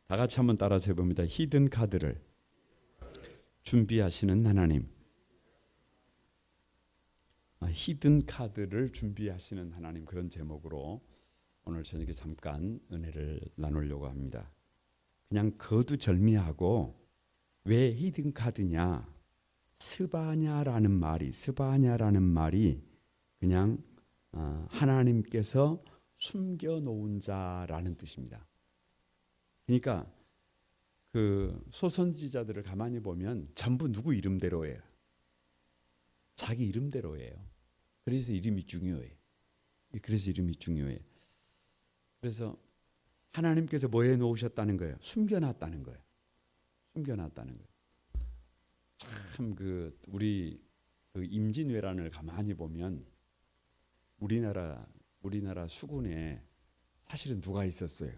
다 같이 한번 따라서 해봅니다. 히든 카드를 준비하시는 하나님. 히든 카드를 준비하시는 하나님, 그런 제목으로 오늘 저녁에 잠깐 은혜를 나누려고 합니다. 그냥 거두절미하고 왜 히든 카드냐, 스바냐라는 말이 그냥 하나님께서 숨겨놓은 자라는 뜻입니다. 그러니까 그 소선지자들을 가만히 보면 전부 누구 이름대로예요. 자기 이름대로예요. 그래서 이름이 중요해요. 그래서 하나님께서 뭐 해놓으셨다는 거예요? 숨겨놨다는 거예요. 참 우리 그 임진왜란을 가만히 보면 우리나라 수군에 사실은 누가 있었어요?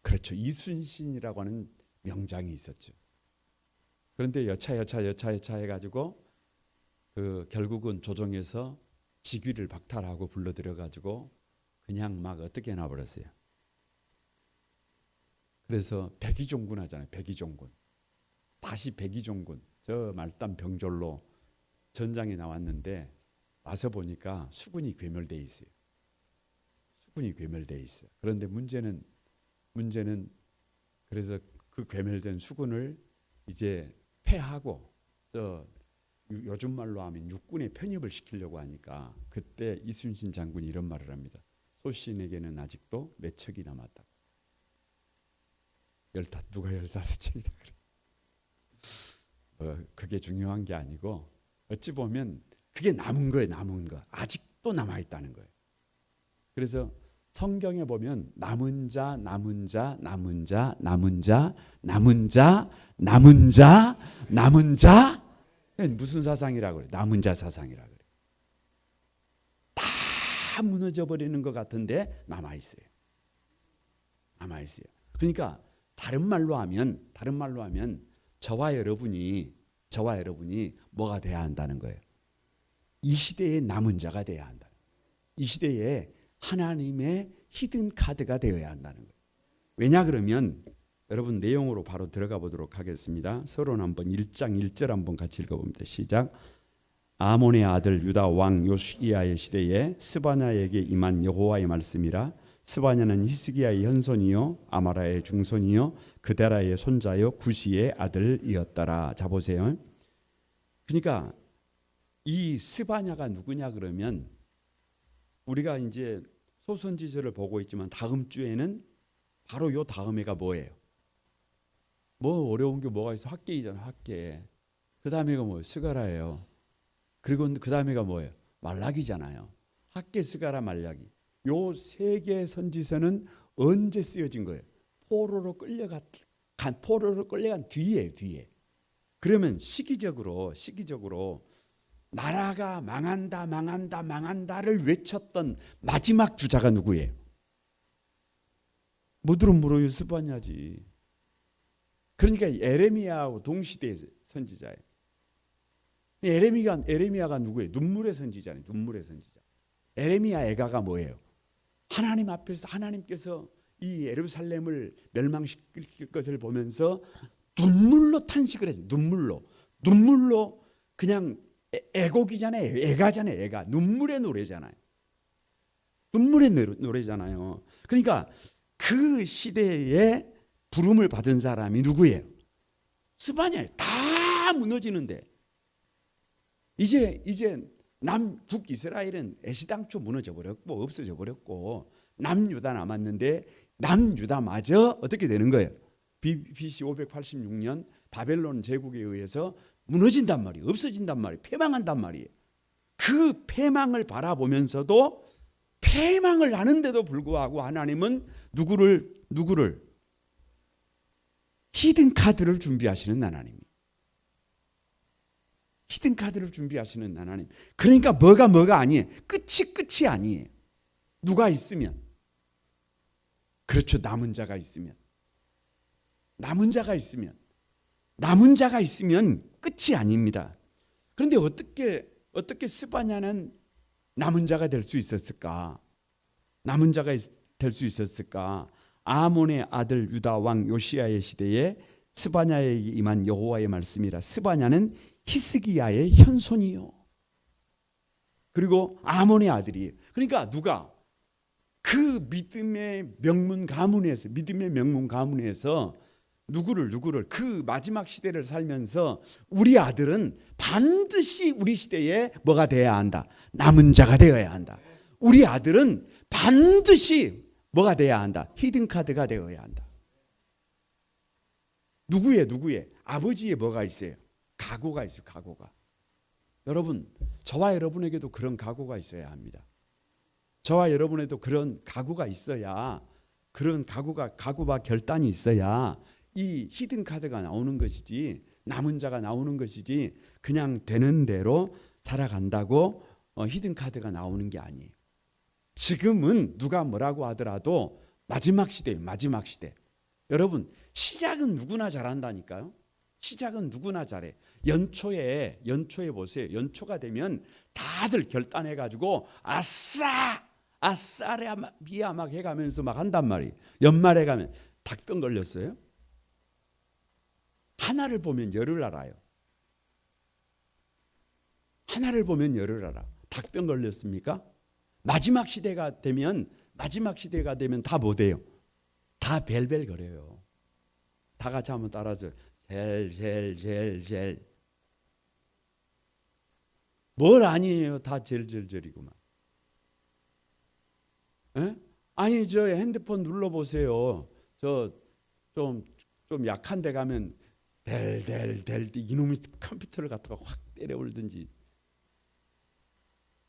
그렇죠. 이순신이라고 하는 명장이 있었죠. 그런데 여차 해가지고 결국은 조정에서 직위를 박탈하고 불러들여가지고 그냥 막 어떻게 해놔버렸어요. 그래서 백의종군 하잖아요. 백의종군. 다시 백의종군. 저 말단 병졸로 전장에 나왔는데 와서 보니까 수군이 괴멸돼 있어요. 그런데 문제는 그래서 그 괴멸된 수군을 이제 폐하고 요즘 말로 하면 육군에 편입을 시키려고 하니까 그때 이순신 장군이 이런 말을 합니다. 소신에게는 아직도 몇 척이 남았다. 누가 15척이다 그래. 그게 중요한 게 아니고 어찌 보면 그게 남은 거. 아직도 남아있다는 거예요. 그래서 성경에 보면 남은 자 무슨 사상이라고 그래? 남은 자 사상이라고 그래. 다 무너져 버리는 것 같은데 남아 있어요. 그러니까 다른 말로 하면 저와 여러분이 뭐가 돼야 한다는 거예요? 이 시대의 남은 자가 돼야 한다. 이 시대에 하나님의 히든 카드가 되어야 한다는 거예요. 왜냐 그러면 여러분 내용으로 바로 들어가 보도록 하겠습니다. 서론 한번 1장 1절 한번 같이 읽어봅니다. 시작. 아몬의 아들 유다 왕 요시야의 시대에 스바냐에게 임한 여호와의 말씀이라. 스바냐는 히스기야의 현손이요 아마라의 중손이요 그데라의 손자요 구시의 아들이었더라. 자 보세요. 그러니까 이 스바냐가 누구냐 그러면 우리가 이제 소선지서를 보고 있지만 다음 주에는 바로 요 다음 해가 뭐예요? 뭐 어려운 게 뭐가 있어? 학계이잖아. 학계. 그 다음에가 뭐예요? 스가라예요. 그리고 그 다음에가 뭐예요? 말라기잖아요. 학계, 스가라, 말라기. 요 세 개의 선지서는 언제 쓰여진 거예요? 포로로 끌려간 뒤에. 그러면 시기적으로 나라가 망한다를 외쳤던 마지막 주자가 누구예요? 뭐들은 물어요? 스바냐지. 그러니까 에레미야하고 동시대의 선지자예요. 에레미야가 누구예요? 눈물의 선지자예요. 에레미야 애가가 뭐예요? 하나님 앞에서 하나님께서 이 예루살렘을 멸망시킬 것을 보면서 눈물로 탄식을 해요. 눈물로 그냥 애곡이잖아요. 애가 눈물의 노래잖아요. 그러니까 그 시대에 부름을 받은 사람이 누구예요? 스바냐예요. 다 무너지는데 이제 남북 이스라엘은 애시당초 무너져 버렸고 없어져 버렸고 남유다 남았는데 남유다마저 어떻게 되는 거예요? BC 586년 바벨론 제국에 의해서 무너진단 말이에요. 없어진단 말이에요. 패망한단 말이에요. 그 패망을 바라보면서도 패망을 하는데도 불구하고 하나님은 누구를 히든 카드를 준비하시는 하나님. 그러니까 뭐가 아니에요. 끝이 아니에요. 누가 있으면. 그렇죠. 남은 자가 있으면 끝이 아닙니다. 그런데 어떻게 스바냐는 남은 자가 될 수 있었을까? 아몬의 아들 유다 왕 요시야의 시대에 스바냐에게 임한 여호와의 말씀이라. 스바냐는 히스기야의 현손이요. 그리고 아몬의 아들이에요. 그러니까 누가 그 믿음의 명문 가문에서 누구를 그 마지막 시대를 살면서 우리 아들은 반드시 우리 시대에 뭐가 되어야 한다? 남은 자가 되어야 한다. 우리 아들은 반드시 뭐가 되어야 한다? 히든카드가 되어야 한다. 누구의? 아버지의 뭐가 있어요? 각오가 있어요. 각오가. 여러분, 저와 여러분에게도 그런 각오가 있어야 합니다. 저와 여러분에도 그런 각오가 있어야, 그런 각오와 결단이 있어야 이 히든카드가 나오는 것이지, 남은 자가 나오는 것이지, 그냥 되는 대로 살아간다고 히든카드가 나오는 게 아니에요. 지금은 누가 뭐라고 하더라도 마지막 시대예요. 마지막 시대. 여러분, 시작은 누구나 잘한다니까요. 시작은 누구나 잘해. 연초에 보세요. 연초가 되면 다들 결단해가지고 아싸래 비야 막 해가면서 막 한단 말이에요. 연말에 가면 닭병 걸렸어요? 하나를 보면 열을 알아요. 하나를 보면 열을 알아. 닭병 걸렸습니까? 마지막 시대가 되면 다 뭐 돼요? 다 벨벨 거려요. 다 같이 한번 따라서 젤. 뭘 아니에요? 다 젤이구만. 에? 아니 저 핸드폰 눌러보세요. 저 좀 약한 데 가면 델 이놈의 컴퓨터를 갖다가 확 때려올든지.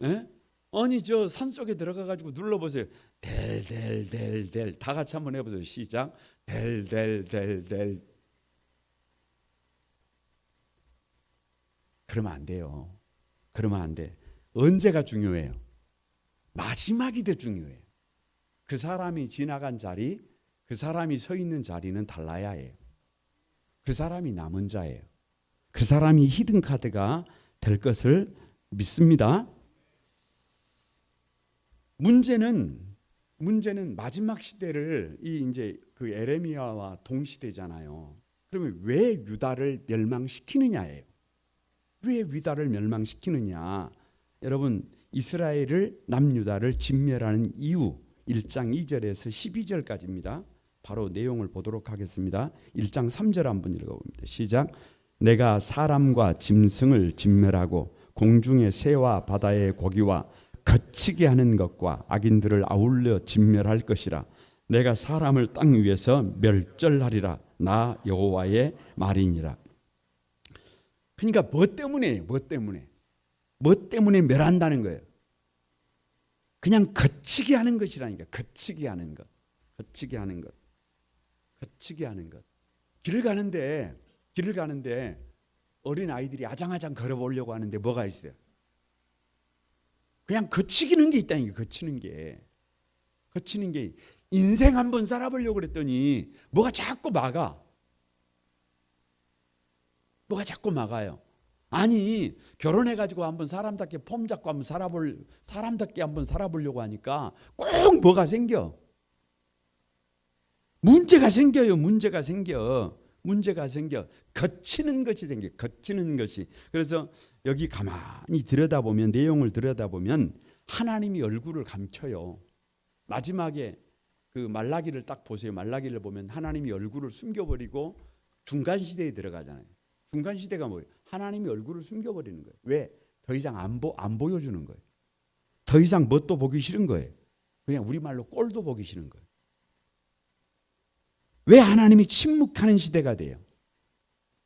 에? 아니 저 산속에 들어가 가지고 눌러보세요. 델 다 같이 한번 해보세요. 시작. 델. 그러면 안 돼요. 그러면 안 돼. 언제가 중요해요? 마지막이 더 중요해요. 그 사람이 지나간 자리, 그 사람이 서 있는 자리는 달라야 해요. 그 사람이 남은 자예요. 그 사람이 히든카드가 될 것을 믿습니다. 문제는 마지막 시대를 이제 그 에레미야와 동시대잖아요. 그러면 왜 유다를 멸망시키느냐예요. 왜 유다를 멸망시키느냐? 여러분, 이스라엘을 남유다를 진멸하는 이유 1장 2절에서 12절까지입니다. 바로 내용을 보도록 하겠습니다. 1장 3절 한번 읽어봅니다. 시작. 내가 사람과 짐승을 진멸하고 공중의 새와 바다의 고기와 거치게 하는 것과 악인들을 아울러 진멸할 것이라. 내가 사람을 땅 위에서 멸절하리라. 나 여호와의 말이니라. 그러니까 뭐 때문에 멸한다는 거예요. 그냥 거치게 하는 것이라니까. 거치게 하는 것. 길을 가는데 어린 아이들이 아장아장 걸어보려고 하는데 뭐가 있어요? 그냥 거치기는 게 있다니까. 거치는 게 인생 한번 살아보려고 그랬더니 뭐가 자꾸 막아요. 아니 결혼해가지고 한번 사람답게 폼 잡고 한번 사람답게 한번 살아보려고 하니까 꼭 뭐가 생겨. 문제가 생겨. 거치는 것이 생겨. 거치는 것이. 그래서 여기 가만히 들여다보면, 내용을 들여다보면 하나님이 얼굴을 감춰요. 마지막에 그 말라기를 딱 보세요. 말라기를 보면 하나님이 얼굴을 숨겨버리고 중간 시대에 들어가잖아요. 중간 시대가 뭐예요? 하나님이 얼굴을 숨겨버리는 거예요. 왜? 더 이상 안 보여주는 거예요. 더 이상 뭣도 보기 싫은 거예요. 그냥 우리말로 꼴도 보기 싫은 거예요. 왜 하나님이 침묵하는 시대가 돼요?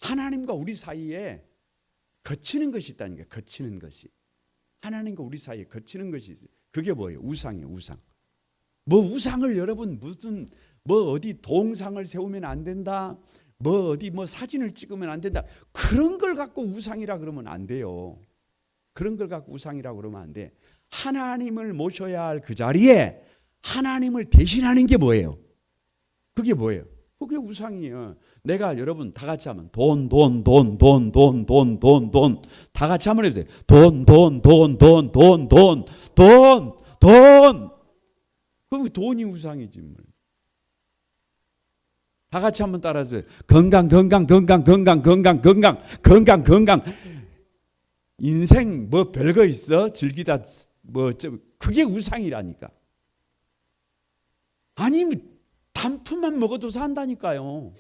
하나님과 우리 사이에 거치는 것이 있다니까. 거치는 것이. 하나님과 우리 사이에 거치는 것이 있어요. 그게 뭐예요? 우상이에요. 우상. 뭐 우상을 여러분 무슨 뭐 어디 동상을 세우면 안 된다. 뭐 어디 뭐 사진을 찍으면 안 된다. 그런 걸 갖고 우상이라 그러면 안 돼요. 그런 걸 갖고 우상이라 그러면 안 돼. 하나님을 모셔야 할 그 자리에 하나님을 대신하는 게 뭐예요? 그게 뭐예요? 그게 우상이에요. 내가 여러분 다 같이 하면 돈 다 같이 한번 해보세요. 돈. 그럼 돈이 우상이지 뭘. 다 같이 한번 따라해주세요. 건강, 건강, 건강, 건강, 건강, 건강, 건강, 건강. 인생 뭐 별거 있어? 즐기다 뭐 그게 우상이라니까. 아니 단품만 먹어도 산다니까요.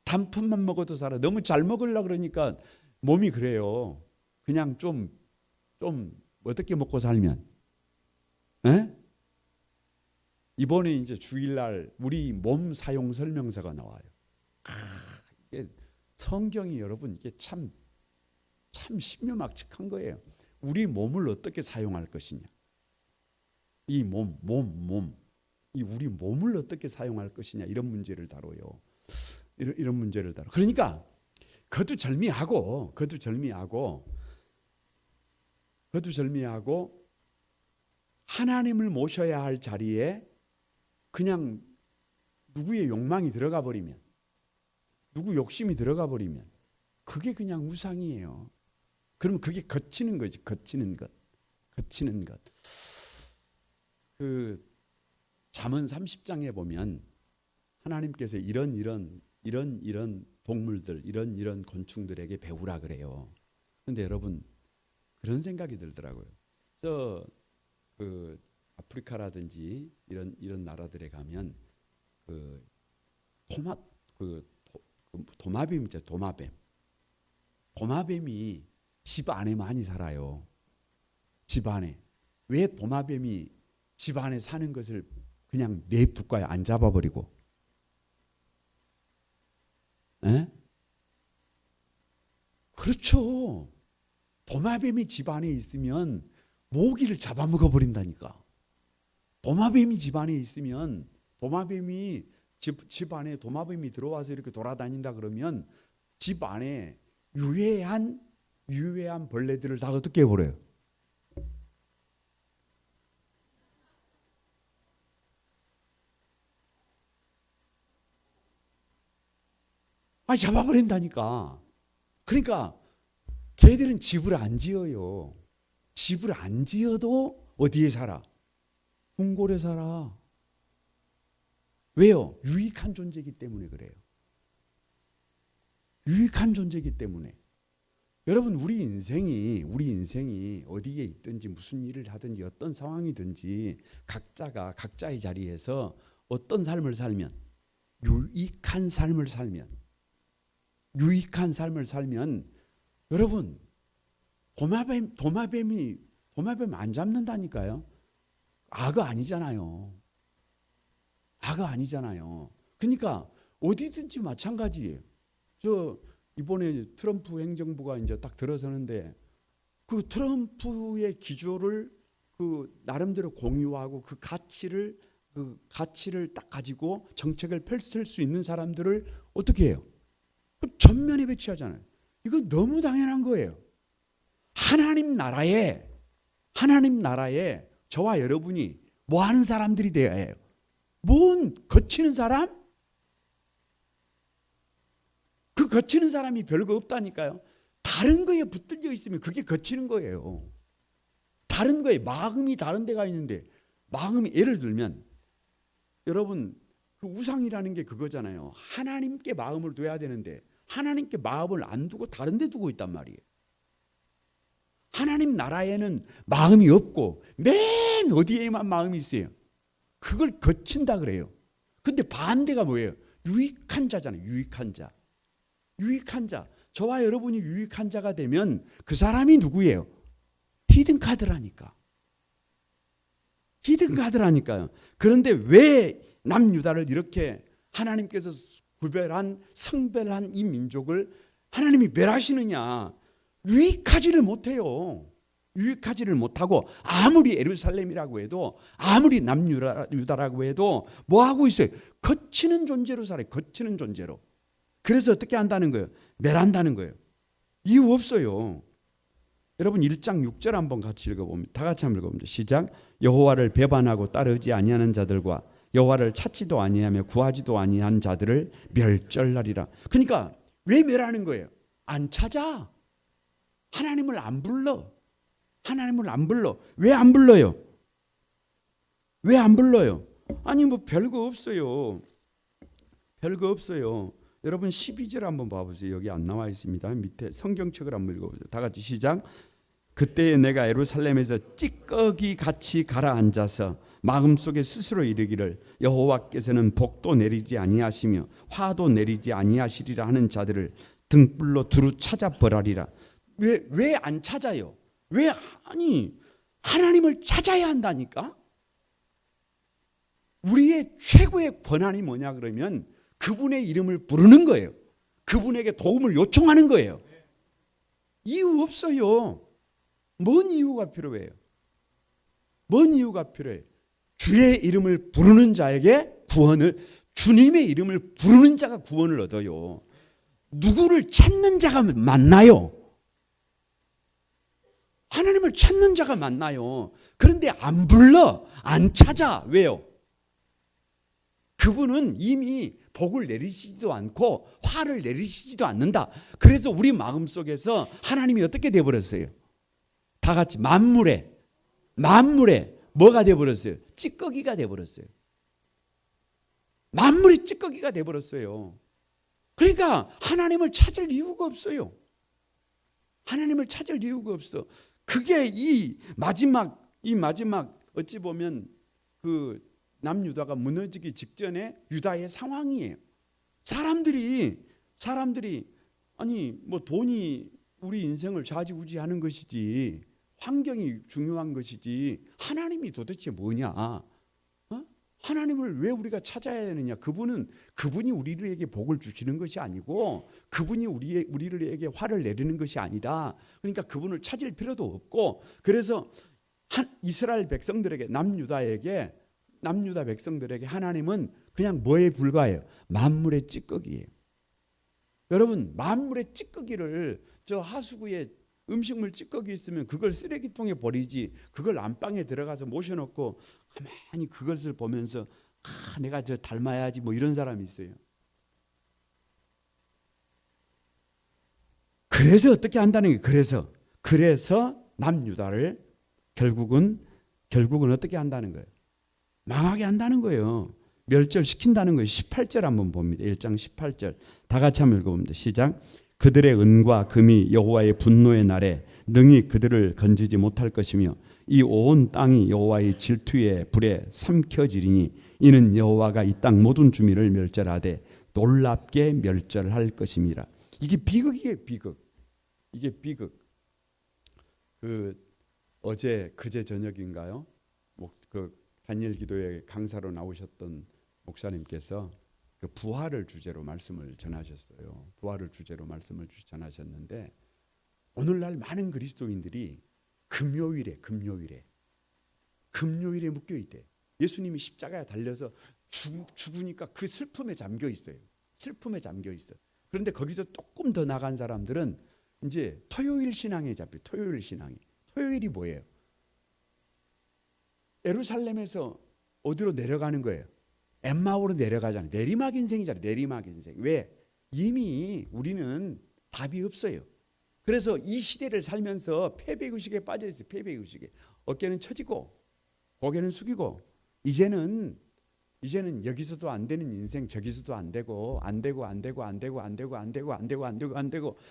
단품만 먹어도 살아. 너무 잘 먹으려고 그러니까 몸이 그래요. 그냥 좀 어떻게 먹고 살면. 에? 이번에 이제 주일날 우리 몸 사용 설명서가 나와요. 이게 성경이 여러분 이게 참 신묘막측한 거예요. 우리 몸을 어떻게 사용할 것이냐. 이 이 우리 몸을 어떻게 사용할 것이냐 이런 문제를 다뤄요. 이런 문제를 다뤄. 그러니까 거두절미하고 하나님을 모셔야 할 자리에 그냥 누구의 욕망이 들어가 버리면, 누구 욕심이 들어가 버리면 그게 그냥 우상이에요. 그러면 그게 거치는 거지. 거치는 것. 그 잠언 30장에 보면 하나님께서 이런 동물들, 이런 곤충들에게 배우라 그래요. 그런데 여러분 그런 생각이 들더라고요. 그래서 그 아프리카라든지 이런 나라들에 가면 도마뱀 있죠. 도마뱀이 집 안에 많이 살아요. 집 안에. 왜 도마뱀이 집 안에 사는 것을 그냥 냅둘까요? 안 잡아버리고. 에? 그렇죠. 도마뱀이 집 안에 있으면 모기를 잡아먹어 버린다니까. 도마뱀이 집 안에 있으면 도마뱀이 집 안에 도마뱀이 들어와서 이렇게 돌아다닌다 그러면 집 안에 유해한 벌레들을 다 어떻게 해버려요? 잡아버린다니까. 그러니까 걔들은 집을 안 지어요. 집을 안 지어도 어디에 살아? 궁궐에 살아. 왜요? 유익한 존재이기 때문에 그래요. 유익한 존재이기 때문에. 여러분 우리 인생이 어디에 있든지 무슨 일을 하든지 어떤 상황이든지 각자가 각자의 자리에서 어떤 삶을 살면 유익한 삶을 살면 여러분 도마뱀 안 잡는다니까요. 악어 아니잖아요. 그러니까 어디든지 마찬가지예요. 이번에 트럼프 행정부가 이제 딱 들어서는데 그 트럼프의 기조를 나름대로 공유하고 그 가치를 딱 가지고 정책을 펼칠 수 있는 사람들을 어떻게 해요? 전면에 배치하잖아요. 이건 너무 당연한 거예요. 하나님 나라에 저와 여러분이 뭐 하는 사람들이 되어야 해요? 뭔 거치는 사람? 그 거치는 사람이 별거 없다니까요. 다른 거에 붙들려 있으면 그게 거치는 거예요. 다른 거에 마음이 다른 데가 있는데 마음이 예를 들면 여러분 그 우상이라는 게 그거잖아요. 하나님께 마음을 둬야 되는데 하나님께 마음을 안 두고 다른 데 두고 있단 말이에요. 하나님 나라에는 마음이 없고 맨 어디에만 마음이 있어요. 그걸 거친다 그래요. 근데 반대가 뭐예요? 유익한 자잖아요. 유익한 자. 저와 여러분이 유익한 자가 되면 그 사람이 누구예요? 히든카드라니까요. 그런데 왜 남유다를 이렇게 하나님께서 구별한 성별한 이 민족을 하나님이 멸하시느냐? 유익하지를 못해요. 유익하지를 못하고 아무리 예루살렘이라고 해도 아무리 남유다라고 해도 뭐 하고 있어요? 거치는 존재로 살아요. 거치는 존재로. 그래서 어떻게 한다는 거예요? 멸한다는 거예요. 이유 없어요. 여러분 1장 6절 한번 같이 읽어봅니다. 다 같이 한번 읽어봅니다. 시작. 여호와를 배반하고 따르지 아니하는 자들과 여호와를 찾지도 아니하며 구하지도 아니한 자들을 멸절하리라. 그러니까 왜 멸하는 거예요? 안 찾아. 하나님을 안 불러. 왜 안 불러요? 아니 뭐 별거 없어요. 별거 없어요. 여러분 12절 한번 봐보세요. 여기 안 나와 있습니다. 밑에 성경책을 한번 읽어보세요. 다 같이 시작. 그때에 내가 예루살렘에서 찌꺼기 같이 가라앉아서 마음속에 스스로 이르기를 여호와께서는 복도 내리지 아니하시며 화도 내리지 아니하시리라 하는 자들을 등불로 두루 찾아 벌하리라. 왜 안 찾아요? 아니 하나님을 찾아야 한다니까. 우리의 최고의 권한이 뭐냐 그러면 그분의 이름을 부르는 거예요. 그분에게 도움을 요청하는 거예요. 이유 없어요. 뭔 이유가 필요해요? 뭔 이유가 필요해요? 주의 이름을 부르는 자에게 구원을, 주님의 이름을 부르는 자가 구원을 얻어요. 누구를 찾는 자가 만나요. 하나님을 찾는 자가 만나요. 그런데 안 불러, 안 찾아. 왜요? 그분은 이미 복을 내리시지도 않고 화를 내리시지도 않는다. 그래서 우리 마음속에서 하나님이 어떻게 되어버렸어요? 다 같이 만물에 뭐가 되어버렸어요? 찌꺼기가 되어버렸어요. 만물이 찌꺼기가 되어버렸어요. 그러니까 하나님을 찾을 이유가 없어요. 하나님을 찾을 이유가 없어. 그게 이 마지막 어찌 보면 그 남유다가 무너지기 직전에 유다의 상황이에요. 사람들이 아니 뭐 돈이 우리 인생을 좌지우지하는 것이지, 환경이 중요한 것이지 하나님이 도대체 뭐냐? 하나님을 왜 우리가 찾아야 되느냐? 그분이 우리에게 복을 주시는 것이 아니고 그분이 우리에게 화를 내리는 것이 아니다. 그러니까 그분을 찾을 필요도 없고, 그래서 이스라엘 백성들에게 남유다 백성들에게 하나님은 그냥 뭐에 불과해요? 만물의 찌꺼기예요. 여러분, 만물의 찌꺼기를 저 하수구에 음식물 찌꺼기 있으면 그걸 쓰레기통에 버리지, 그걸 안방에 들어가서 모셔놓고 가만히 그것을 보면서 내가 저 닮아야지 뭐 이런 사람이 있어요. 그래서 어떻게 한다는 거예요? 그래서 남유다를 결국은 어떻게 한다는 거예요? 망하게 한다는 거예요. 멸절시킨다는 거예요. 18절 한번 봅니다. 1장 18절 다 같이 한번 읽어봅니다. 시작. 그들의 은과 금이 여호와의 분노의 날에 능히 그들을 건지지 못할 것이며 이 온 땅이 여호와의 질투의 불에 삼켜지리니 이는 여호와가 이 땅 모든 주민을 멸절하되 놀랍게 멸절할 것임이라. 이게 비극이에요. 비극. 이게 비극. 그제 저녁인가요? 다니엘 기도회 강사로 나오셨던 목사님께서 그 부활을 주제로 말씀을 전하셨어요. 부활을 주제로 말씀을 전하셨는데, 오늘날 많은 그리스도인들이 금요일에 묶여 있대. 예수님이 십자가에 달려서 죽으니까 그 슬픔에 잠겨 있어요. 슬픔에 잠겨 있어. 그런데 거기서 조금 더 나간 사람들은 이제 토요일 신앙에 잡혀. 토요일 신앙이. 토요일이 뭐예요? 예루살렘에서 어디로 내려가는 거예요? 엠마오로 내려가잖아요. 내리막 인생이잖아요. 내리막 인생. 왜? 이미 우리는 답이 없어요. 그래서 이 시대를 살면서 패배의식에 빠져 있어요. 패배의식에. 어깨는 처지고 고개는 숙이고 이제는 여기서도 안 되는 인생, 저기서도 안 되고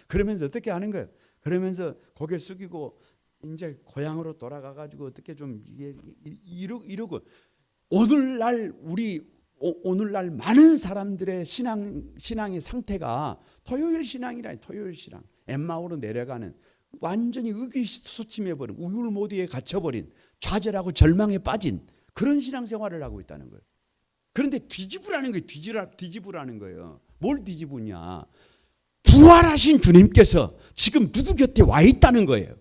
그러면서 어떻게 하는 거예요? 그러면서 고개 숙이고 이제 고향으로 돌아가 가지고 어떻게 좀 이러고 오늘날 많은 사람들의 신앙의 상태가 토요일 신앙이라. 토요일 신앙. 엠마오로 내려가는, 완전히 의기소침해버린, 우율모드에 갇혀버린, 좌절하고 절망에 빠진 그런 신앙생활을 하고 있다는 거예요. 그런데 뒤집으라는 거예요. 뒤집으라는 거예요. 뭘 뒤집으냐? 부활하신 주님께서 지금 누구 곁에 와 있다는 거예요.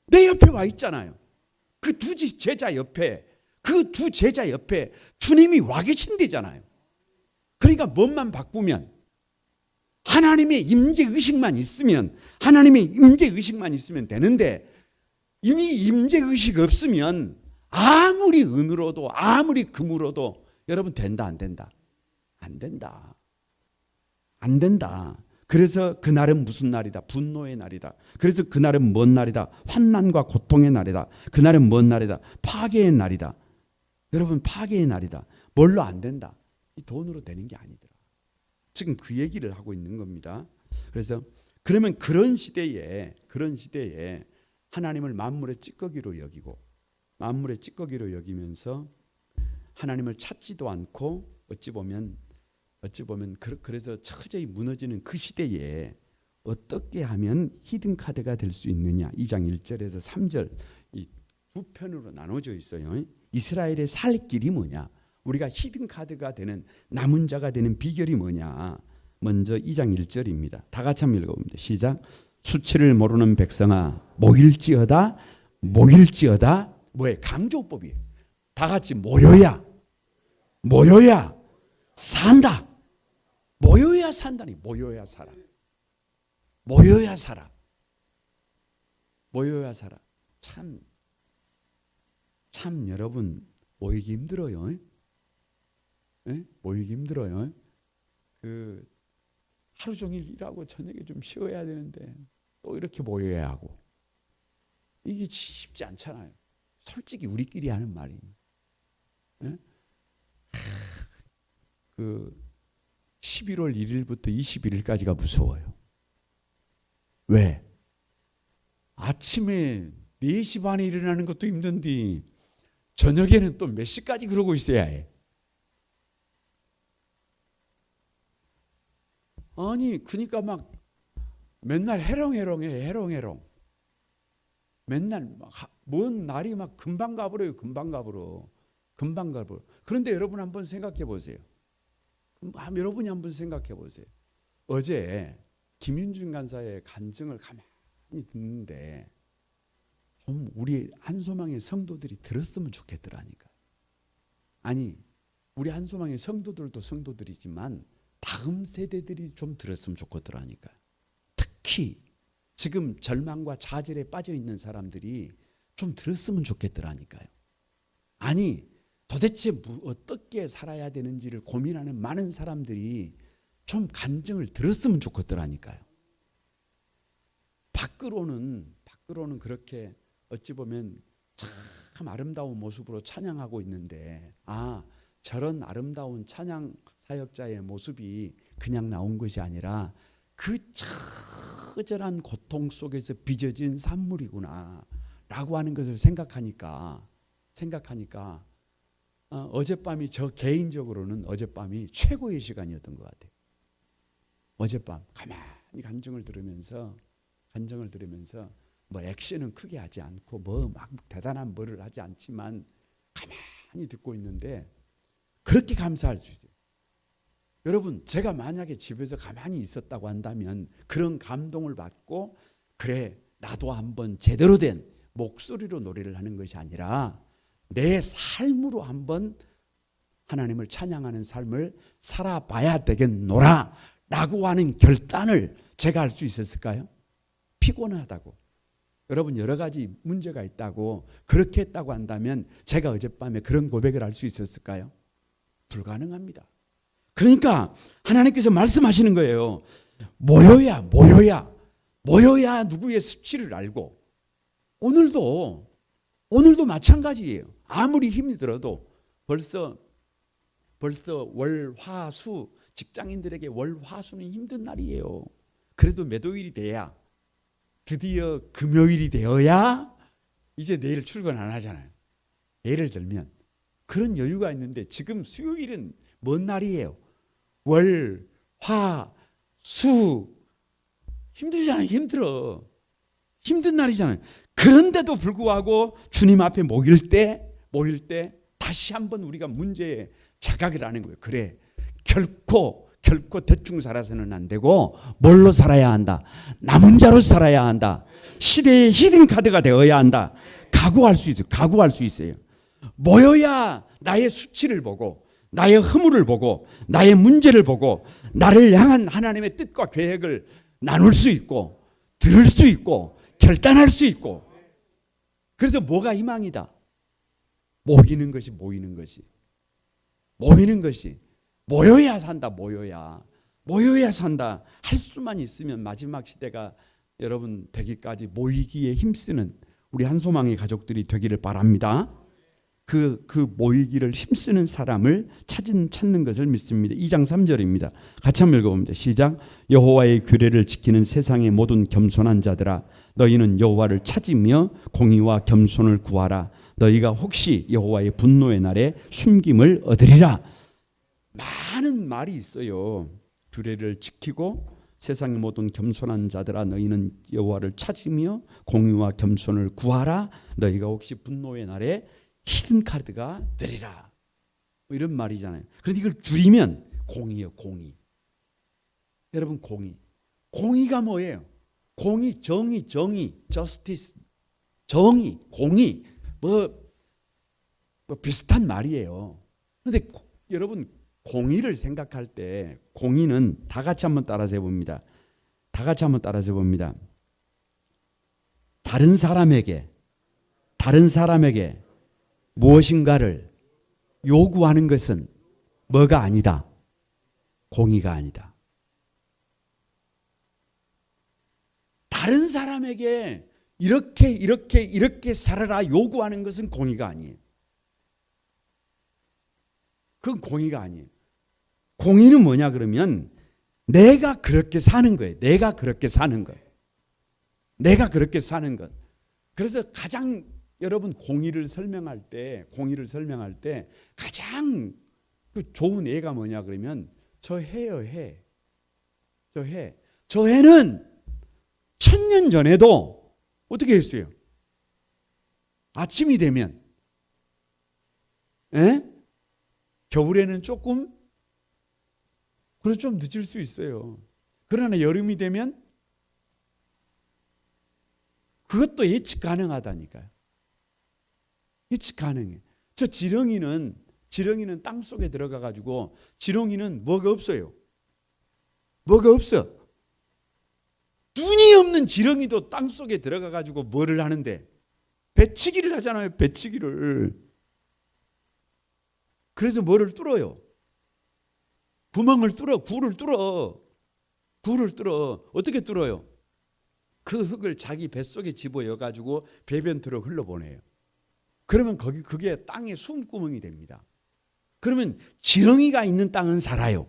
내 옆에 와 있잖아요. 그 두 제자 옆에 주님이 와 계신대잖아요. 그러니까 뭔만 바꾸면, 하나님의 임재의식만 있으면 되는데, 이미 임재의식 없으면 아무리 은으로도 아무리 금으로도 여러분 된다 안 된다? 안 된다. 그래서 그날은 무슨 날이다? 분노의 날이다. 그래서 그날은 뭔 날이다? 환난과 고통의 날이다. 그날은 뭔 날이다? 파괴의 날이다. 여러분, 파괴의 날이다. 뭘로 안 된다? 이 돈으로 되는 게 아니더라. 지금 그 얘기를 하고 있는 겁니다. 그래서 그러면 그런 시대에 하나님을 만물의 찌꺼기로 여기고 만물의 찌꺼기로 여기면서 하나님을 찾지도 않고 어찌 보면 그래서 처저히 무너지는 그 시대에 어떻게 하면 히든 카드가 될 수 있느냐. 2장 1절에서 3절 이 두 편으로 나눠져 있어요. 이스라엘의 살 길이 뭐냐? 우리가 히든 카드가 되는 남은 자가 되는 비결이 뭐냐? 먼저 2장 1절입니다. 다 같이 한번 읽어봅니다. 시작. 수치를 모르는 백성아 모일지어다 뭐에 강조법이에요. 다 같이 모여야 산다. 모여야 산다니. 모여야 살아. 참 여러분 모이기 힘들어요. 네? 모이기 힘들어요. 그 하루 종일 일하고 저녁에 좀 쉬어야 되는데 또 이렇게 모여야 하고 이게 쉽지 않잖아요. 솔직히 우리끼리 하는 말이. 네? 그 11월 1일부터 21일까지가 무서워요. 왜? 아침에 4시 반에 일어나는 것도 힘든데 저녁에는 또 몇 시까지 그러고 있어야 해. 아니 그러니까 막 맨날 해롱해롱. 맨날 먼 날이 막 금방 가버려요. 그런데 여러분 한번 생각해 보세요. 여러분이 한번 생각해 보세요. 어제 김윤중 간사의 간증을 가만히 듣는데 좀 우리 한소망의 성도들이 들었으면 좋겠더라니까. 아니 우리 한소망의 성도들도 성도들이지만 다음 세대들이 좀 들었으면 좋겠더라니까. 특히 지금 절망과 좌절에 빠져 있는 사람들이 좀 들었으면 좋겠더라니까요. 아니 도대체 어떻게 살아야 되는지를 고민하는 많은 사람들이 좀 간증을 들었으면 좋겠더라니까요. 밖으로는 그렇게 어찌 보면 참 아름다운 모습으로 찬양하고 있는데 저런 아름다운 찬양 사역자의 모습이 그냥 나온 것이 아니라 그 처절한 고통 속에서 빚어진 산물이구나 라고 하는 것을 생각하니까 어젯밤이 저 개인적으로는 어젯밤이 최고의 시간이었던 것 같아요. 어젯밤 가만히 간증을 들으면서 뭐 액션은 크게 하지 않고 뭐 막 대단한 뭐를 하지 않지만 가만히 듣고 있는데 그렇게 감사할 수 있어요. 여러분 제가 만약에 집에서 가만히 있었다고 한다면 그런 감동을 받고 그래 나도 한번 제대로 된 목소리로 노래를 하는 것이 아니라 내 삶으로 한번 하나님을 찬양하는 삶을 살아봐야 되겠노라 라고 하는 결단을 제가 할 수 있었을까요? 피곤하다고 여러분 여러 가지 문제가 있다고 그렇게 했다고 한다면 제가 어젯밤에 그런 고백을 할 수 있었을까요? 불가능합니다. 그러니까 하나님께서 말씀하시는 거예요. 모여야 누구의 수치를 알고 오늘도 마찬가지예요. 아무리 힘이 들어도 벌써 월화수 직장인들에게 월화수는 힘든 날이에요. 그래도 매도일이 돼야 드디어 금요일이 되어야 이제 내일 출근 안 하잖아요. 예를 들면 그런 여유가 있는데 지금 수요일은 뭔 날이에요? 월, 화, 수 힘들잖아요. 힘든 날이잖아요. 그런데도 불구하고 주님 앞에 모일 때 다시 한번 우리가 문제에 자각을 하는 거예요. 그래 결코 대충 살아서는 안 되고 뭘로 살아야 한다. 남은 자로 살아야 한다. 시대의 히든 카드가 되어야 한다. 각오할 수 있어요. 모여야 나의 수치를 보고 나의 허물을 보고 나의 문제를 보고 나를 향한 하나님의 뜻과 계획을 나눌 수 있고 들을 수 있고 결단할 수 있고 그래서 뭐가 희망이다. 모이는 것이 모여야 산다. 모여야 산다. 할 수만 있으면 마지막 시대가 여러분 되기까지 모이기에 힘쓰는 우리 한소망의 가족들이 되기를 바랍니다. 그 모이기를 힘쓰는 사람을 찾는 것을 믿습니다. 2장 3절입니다. 같이 한번 읽어봅니다. 시작. 여호와의 규례를 지키는 세상의 모든 겸손한 자들아, 너희는 여호와를 찾으며 공의와 겸손을 구하라. 너희가 혹시 여호와의 분노의 날에 숨김을 얻으리라. 많은 말이 있어요. 규례를 지키고 세상의 모든 겸손한 자들아, 너희는 여호와를 찾으며 공의와 겸손을 구하라. 너희가 혹시 분노의 날에 히든 카드가 되리라. 뭐 이런 말이잖아요. 그런데 이걸 줄이면 공의요, 공의. 여러분, 공의가 뭐예요? 공의, 정의, justice, 정의, 공의, 뭐 비슷한 말이에요. 그런데 여러분, 공의를 생각할 때 공의는 다 같이 한번 따라서 해봅니다. 다 같이 한번 따라서 해봅니다. 다른 사람에게 무엇인가를 요구하는 것은 뭐가 아니다? 공의가 아니다. 다른 사람에게 이렇게 살아라 요구하는 것은 공의가 아니에요. 그건 공의가 아니에요. 공의는 뭐냐 그러면 내가 그렇게 사는 거예요. 내가 그렇게 사는 것. 그래서 가장 여러분 공의를 설명할 때 가장 그 좋은 예가 뭐냐 그러면 저 해요, 해. 저 해는 1000년 전에도 어떻게 했어요? 아침이 되면 겨울에는 조금 그래서 좀 늦을 수 있어요. 그러나 여름이 되면 그것도 예측 가능하다니까요. 예측 가능해. 저 지렁이는 땅 속에 들어가 가지고 지렁이는 뭐가 없어요. 뭐가 없어. 눈이 없는 지렁이도 땅 속에 들어가 가지고 뭐를 하는데 배치기를 하잖아요. 배치기를. 그래서 뭐를 뚫어요. 구멍을 뚫어. 굴을 뚫어. 어떻게 뚫어요? 그 흙을 자기 뱃속에 집어여 가지고 배변트로 흘러보내요. 그러면 그게 땅의 숨구멍이 됩니다. 그러면 지렁이가 있는 땅은 살아요.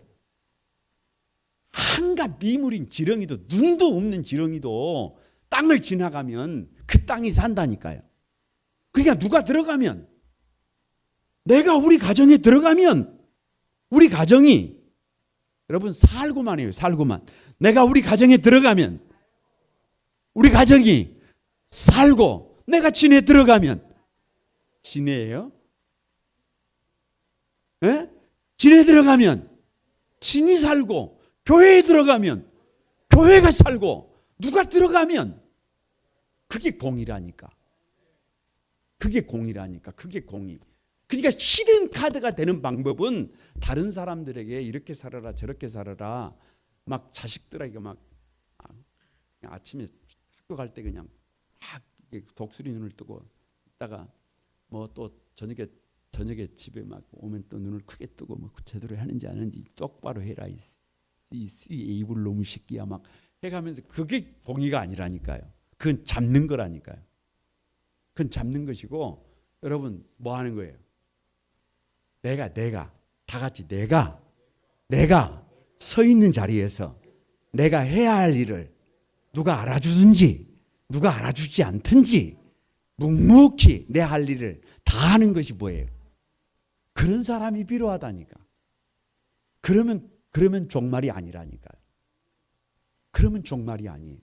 한갓 미물인 지렁이도, 눈도 없는 지렁이도 땅을 지나가면 그 땅이 산다니까요. 그러니까 누가 들어가면, 내가 우리 가정에 들어가면 우리 가정이, 여러분 살고만 해요. 살고만. 내가 우리 가정에 들어가면 우리 가정이 살고, 내가 진에 들어가면 진이에요? 진에 들어가면 진이 살고, 교회에 들어가면 교회가 살고, 누가 들어가면 그게 공의라니까. 그게 공의. 그러니까 히든 카드가 되는 방법은 다른 사람들에게 이렇게 살아라 저렇게 살아라, 막 자식들에게 막 아침에 학교 갈 때 그냥 막 독수리 눈을 뜨고 있다가 뭐 또 저녁에 집에 막 오면 또 눈을 크게 뜨고 뭐 제대로 하는지 안 하는지 똑바로 해라 이 에이블 놈의 새끼야 막 해가면서, 그게 공의가 아니라니까요. 그건 잡는 거라니까요. 그건 잡는 것이고, 여러분 뭐 하는 거예요? 내가 다 같이 내가 서 있는 자리에서 내가 해야 할 일을 누가 알아주든지 누가 알아주지 않든지 묵묵히 내 할 일을 다 하는 것이 뭐예요? 그런 사람이 필요하다니까. 그러면 종말이 아니라니까요. 그러면 종말이 아니에요.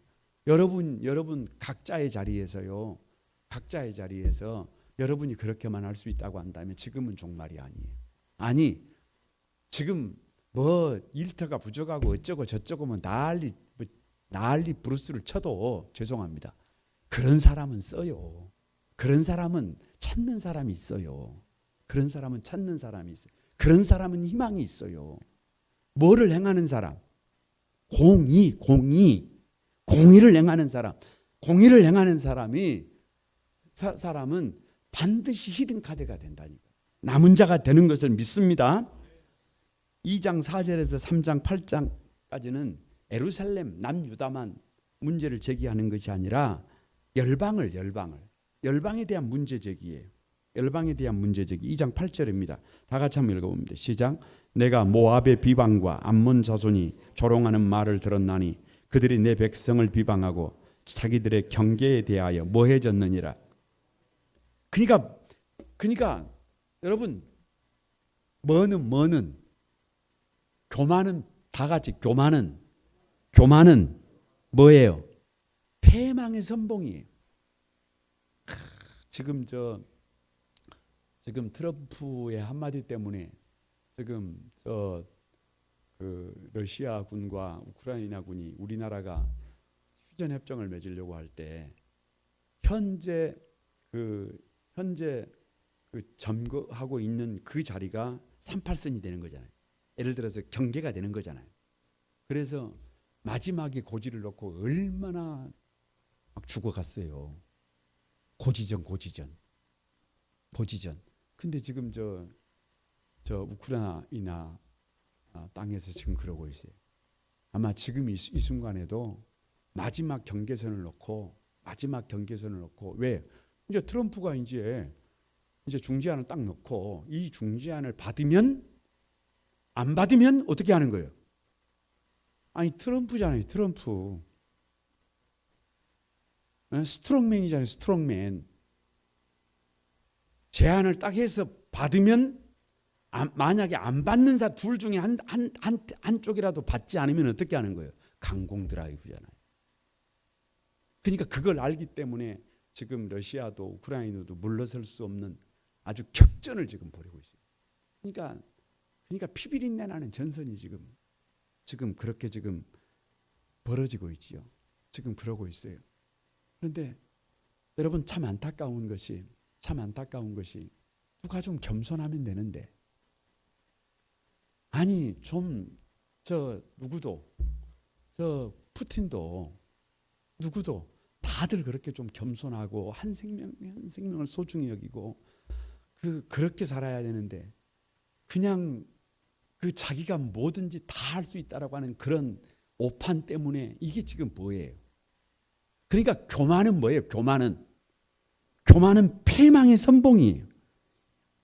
여러분 각자의 자리에서요. 각자의 자리에서 여러분이 그렇게만 할 수 있다고 한다면 지금은 종말이 아니에요. 아니, 지금 뭐 일터가 부족하고 어쩌고 저쩌고 뭐 난리 브루스를 쳐도 죄송합니다. 그런 사람은 써요. 그런 사람은 찾는 사람이 있어요. 그런 사람은 희망이 있어요. 뭐를 행하는 사람? 공의를 행하는 사람. 공의를 행하는 사람은 반드시 히든 카드가 된다니까. 남은 자가 되는 것을 믿습니다. 2장 4절에서 3장 8장까지는 예루살렘 남유다만 문제를 제기하는 것이 아니라 열방에 대한 문제 제기예요. 열방에 대한 문제제기 2장 8절입니다. 다 같이 한번 읽어봅니다. 시작. 내가 모압의 비방과 암몬 자손이 조롱하는 말을 들었나니 그들이 내 백성을 비방하고 자기들의 경계에 대하여 뭐해졌느니라. 그러니까 여러분 뭐는 교만은 다 같이 교만은 뭐예요? 패망의 선봉이에요. 지금 트럼프의 한마디 때문에 지금 그 러시아군과 우크라이나군이 우리나라가 휴전 협정을 맺으려고 할 때 현재 점거하고 있는 그 자리가 38선이 되는 거잖아요. 예를 들어서 경계가 되는 거잖아요. 그래서 마지막에 고지를 놓고 얼마나 막 죽어갔어요. 고지전. 근데 지금 저 우크라이나 땅에서 지금 그러고 있어요. 아마 지금 이 순간에도 마지막 경계선을 놓고 왜 이제 트럼프가 이제 중재안을 딱 놓고 이 중재안을 받으면 안 받으면 어떻게 하는 거예요? 아니 트럼프잖아요. 트럼프 스트롱맨이잖아요. 스트롱맨. 제안을 딱 해서 받으면 만약에 안 받는 사 둘 중에 한쪽이라도 받지 않으면 어떻게 하는 거예요? 강공 드라이브잖아요. 그러니까 그걸 알기 때문에 지금 러시아도 우크라이나도 물러설 수 없는 아주 격전을 지금 벌이고 있어요. 그러니까 피비린내 나는 전선이 지금 그렇게 지금 벌어지고 있지요. 지금 그러고 있어요. 그런데 여러분 참 안타까운 것이 누가 좀 겸손하면 되는데 아니 누구도 푸틴도 누구도 다들 그렇게 좀 겸손하고 한 생명을 소중히 여기고 그렇게 살아야 되는데 그냥 자기가 뭐든지 다 할 수 있다라고 하는 그런 오판 때문에 이게 지금 뭐예요? 그러니까 교만은 뭐예요? 교만은 패망의 선봉이에요.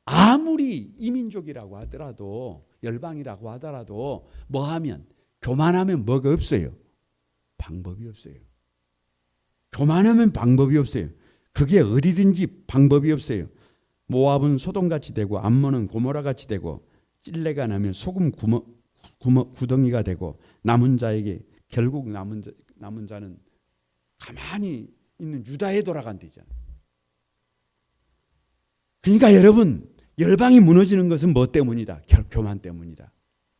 아무리 이민족이라고 하더라도 열방이라고 하더라도 교만하면 뭐가 없어요? 방법이 없어요. 교만하면 방법이 없어요. 그게 어디든지 방법이 없어요. 모압은 소돔같이 되고 암몬은 고모라같이 되고 찔레가 나면 소금 구덩이가 되고 남은 자에게 결국 남은 자는 가만히 있는 유다에 돌아간대잖아요. 그러니까 여러분 열방이 무너지는 것은 뭐 때문이다? 교만 때문이다.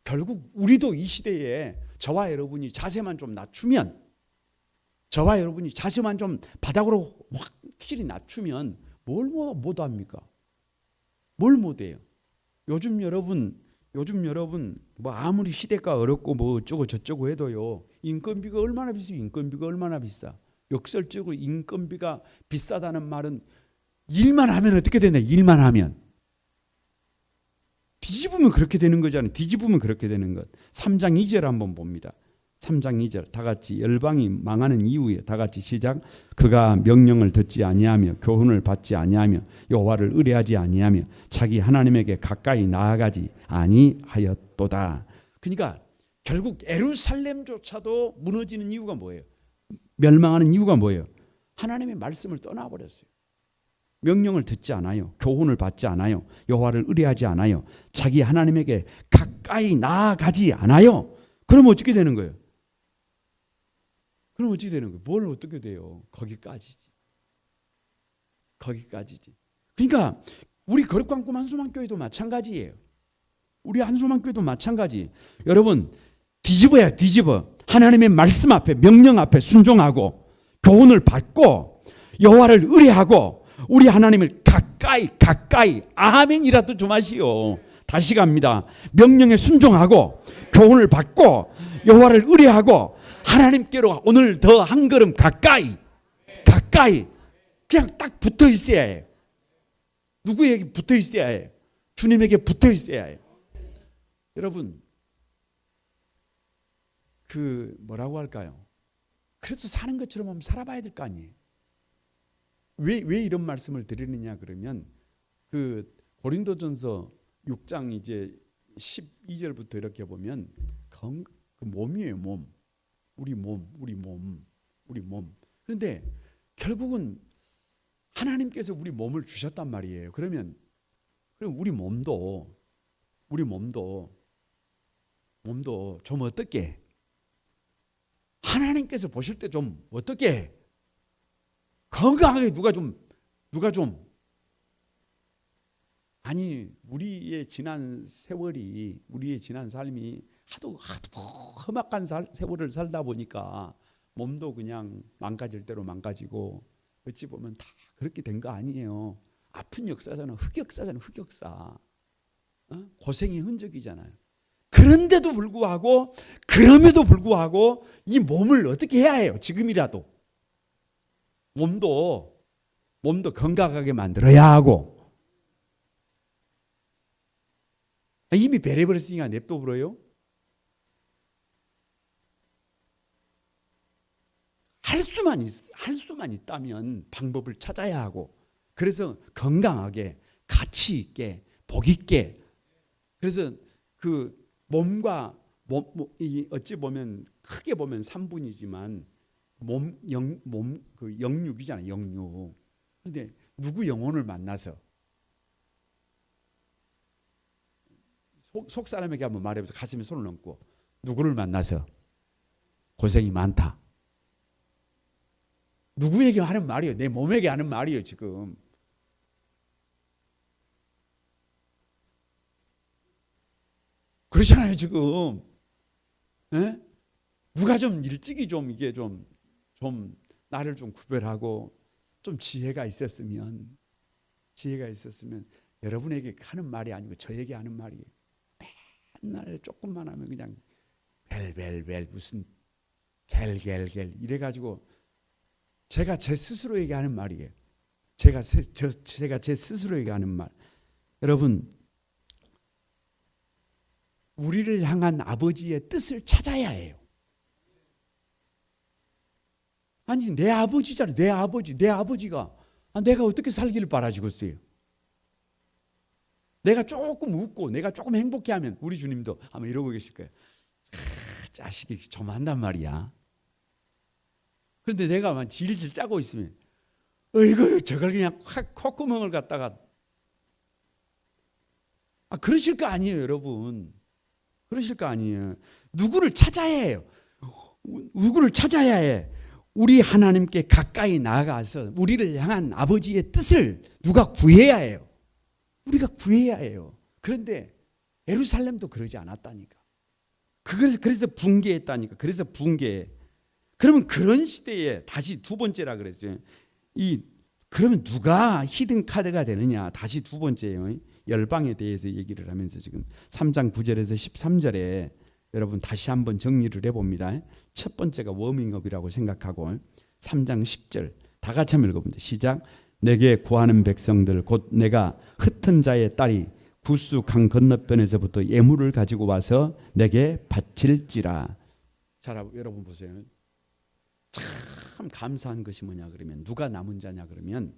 결국 우리도 이 시대에 저와 여러분이 자세만 좀 낮추면 저와 여러분이 자세만 좀 바닥으로 확실히 낮추면 뭘 못합니까? 뭘 못해요? 요즘 여러분 뭐 아무리 시대가 어렵고 뭐 어쩌고 저쩌고 해도요 인건비가 얼마나 비싸요? 인건비가 얼마나 비싸? 역설적으로 인건비가 비싸다는 말은 일만 하면 어떻게 되냐? 일만 하면 뒤집으면 그렇게 되는 거잖아요. 뒤집으면 그렇게 되는 것. 3장 2절 한번 봅니다. 3장 2절 다 같이 열방이 망하는 이후에 다 같이 시작. 그가 명령을 듣지 아니하며 교훈을 받지 아니하며 여호와를 의뢰하지 아니하며 자기 하나님에게 가까이 나아가지 아니하였도다. 그러니까 결국 예루살렘조차도 무너지는 이유가 뭐예요? 멸망하는 이유가 뭐예요? 하나님의 말씀을 떠나버렸어요. 명령을 듣지 않아요. 교훈을 받지 않아요. 여호와를 의뢰하지 않아요. 자기 하나님에게 가까이 나아가지 않아요. 그럼 어떻게 되는 거예요? 뭘 어떻게 돼요? 거기까지지. 그러니까 우리 거룩광꿈 한소망교회도 마찬가지예요. 우리 한소망교회도 마찬가지. 여러분 뒤집어. 하나님의 말씀 앞에 명령 앞에 순종하고 교훈을 받고 여호와를 의뢰하고 우리 하나님을 가까이 아멘이라도 좀 하시오. 다시 갑니다. 명령에 순종하고 교훈을 받고 여호와를 의뢰하고 하나님께로 오늘 더 한 걸음 가까이 그냥 딱 붙어 있어야 해요. 누구에게 붙어 있어야 해요? 주님에게 붙어 있어야 해요. 여러분 뭐라고 할까요? 그래서 사는 것처럼 한번 살아봐야 될 거 아니에요. 왜 이런 말씀을 드리느냐 그러면 그 고린도전서 6장 이제 12절부터 이렇게 보면 그 몸이에요. 몸. 우리 몸. 그런데 결국은 하나님께서 우리 몸을 주셨단 말이에요. 그럼 우리 몸도 좀 어떻게 하나님께서 보실 때 좀 어떻게 건강하게 누가 좀 아니 우리의 지난 세월이 우리의 지난 삶이 하도 험악한 세월을 살다 보니까 몸도 그냥 망가질 대로 망가지고 어찌 보면 다 그렇게 된 거 아니에요. 아픈 역사잖아. 흑역사. 고생의 흔적이잖아요. 그럼에도 불구하고 이 몸을 어떻게 해야 해요? 지금이라도 몸도 건강하게 만들어야 하고 이미 배려버렸으니까 냅둬 버려요. 할 수만 있다면 방법을 찾아야 하고 그래서 건강하게 가치 있게 복 있게 그래서 그 몸과 어찌 보면 크게 보면 3분이지만 그 영육이잖아요. 영육. 그런데 누구 영혼을 만나서 속 사람에게 한번 말해보세요. 가슴에 손을 얹고 누구를 만나서 고생이 많다. 누구에게 하는 말이에요? 내 몸에게 하는 말이에요. 지금 그렇잖아요. 지금 누가 좀 일찍이 좀 이게 좀 나를 좀 구별하고 좀 지혜가 있었으면 여러분에게 하는 말이 아니고 저에게 하는 말이에요. 맨날 조금만 하면 그냥 벨 무슨 겔 이래가지고 제가 제 스스로에게 하는 말이에요. 제가 제 스스로에게 하는 말. 여러분 우리를 향한 아버지의 뜻을 찾아야 해요. 아니 내 아버지잖아요. 내 아버지가 내가 어떻게 살기를 바라시겠어요? 내가 조금 웃고 내가 조금 행복해하면 우리 주님도 아마 이러고 계실 거예요. 자식이 좀 한단 말이야. 그런데 내가 막 질질 짜고 있으면 어이구 저걸 그냥 확 콧구멍을 갖다가 그러실 거 아니에요. 여러분 그러실 거 아니에요. 누구를 찾아야 해요. 누구를 찾아야 해. 우리 하나님께 가까이 나아가서 우리를 향한 아버지의 뜻을 누가 구해야 해요. 우리가 구해야 해요. 그런데 예루살렘도 그러지 않았다니까. 그래서 붕괴했다니까. 그래서 붕괴. 그러면 그런 시대에 다시 두 번째라 그랬어요. 그러면 누가 히든 카드가 되느냐? 다시 두 번째예요. 열방에 대해서 얘기를 하면서 지금 3장 9절에서 13절에 여러분 다시 한번 정리를 해봅니다. 첫 번째가 워밍업이라고 생각하고 3장 10절 다 같이 한번 읽어봅니다. 시작. 내게 구하는 백성들 곧 내가 흩은 자의 딸이 구스 강 건너편에서부터 예물을 가지고 와서 내게 바칠지라. 자, 여러분 보세요. 참 감사한 것이 뭐냐 그러면 누가 남은 자냐 그러면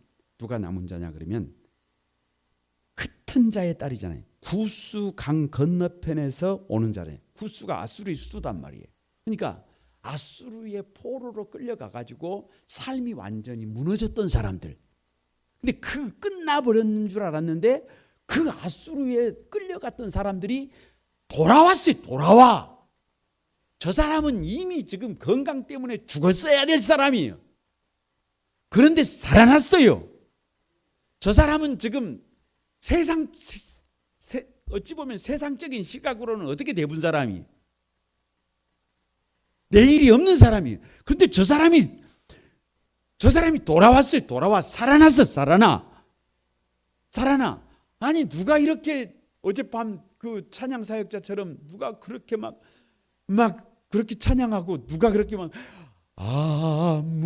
흩은 자의 딸이잖아요. 구스 강 건너편에서 오는 자래. 구스가 아수르의 수도단 말이에요. 그러니까 아수르의 포로로 끌려가 가지고 삶이 완전히 무너졌던 사람들. 근데 끝나버렸는 줄 알았는데 그 아수르에 끌려갔던 사람들이 돌아왔어요. 돌아와. 저 사람은 이미 지금 건강 때문에 죽었어야 될 사람이에요. 그런데 살아났어요. 저 사람은 지금 어찌 보면 세상적인 시각으로는 어떻게 돼본 사람이 내일이 없는 사람이에요. 그런데 저 사람이 돌아왔어요. 돌아와 살아나. 아니 누가 이렇게 어젯밤 그 찬양 사역자처럼 누가 그렇게 막 그렇게 찬양하고 누가 그렇게 막 아무것도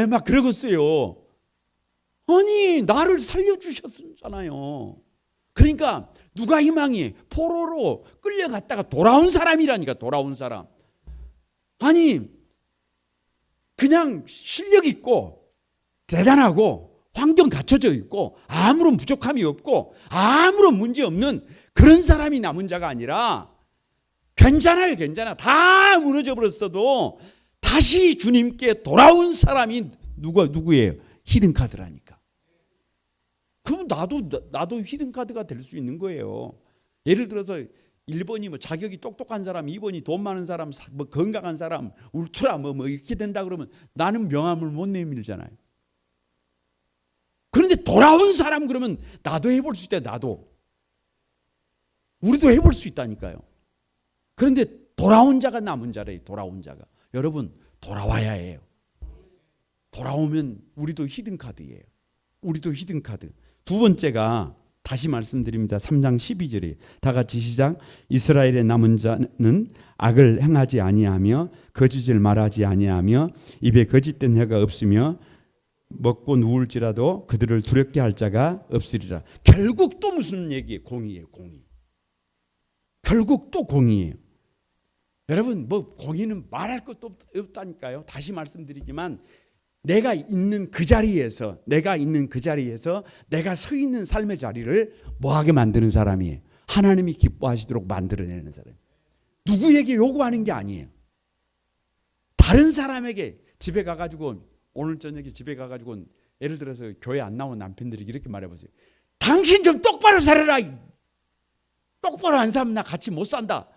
막 그러겠어요. 아니 나를 살려주셨잖아요. 그러니까 누가 희망이 포로로 끌려갔다가 돌아온 사람이라니까. 돌아온 사람. 아니 그냥 실력 있고 대단하고 환경 갖춰져 있고 아무런 부족함이 없고 아무런 문제 없는 그런 사람이 남은 자가 아니라 괜찮아요, 괜찮아. 다 무너져 버렸어도 다시 주님께 돌아온 사람이 누구예요? 히든카드라니까. 그럼 나도 히든카드가 될 수 있는 거예요. 예를 들어서 1번이 뭐 자격이 똑똑한 사람, 2번이 돈 많은 사람, 뭐 건강한 사람, 울트라 뭐 이렇게 된다 그러면 나는 명함을 못 내밀잖아요. 그런데 돌아온 사람 그러면 나도 해볼 수 있다. 나도. 우리도 해볼 수 있다니까요. 그런데 돌아온 자가 남은 자래요. 돌아온 자가. 여러분 돌아와야 해요. 돌아오면 우리도 히든카드예요. 우리도 히든카드. 두 번째가 다시 말씀드립니다. 3장 12절에 다 같이 시작. 이스라엘의 남은 자는 악을 행하지 아니하며 거짓을 말하지 아니하며 입에 거짓된 혀가 없으며 먹고 누울지라도 그들을 두렵게 할 자가 없으리라. 결국 또 무슨 얘기예요? 공의예요. 공의. 결국 또 공의예요. 여러분 뭐 공의는 말할 것도 없다니까요. 다시 말씀드리지만 내가 있는 그 자리에서 내가 서 있는 삶의 자리를 뭐하게 만드는 사람이에요. 하나님이 기뻐하시도록 만들어내는 사람. 누구에게 요구하는 게 아니에요. 다른 사람에게 집에 가가지고 오늘 저녁에 집에 가가지고 예를 들어서 교회 안 나온 남편들이 이렇게 말해보세요. 당신 좀 똑바로 살아라. 똑바로 안 살면 나 같이 못 산다.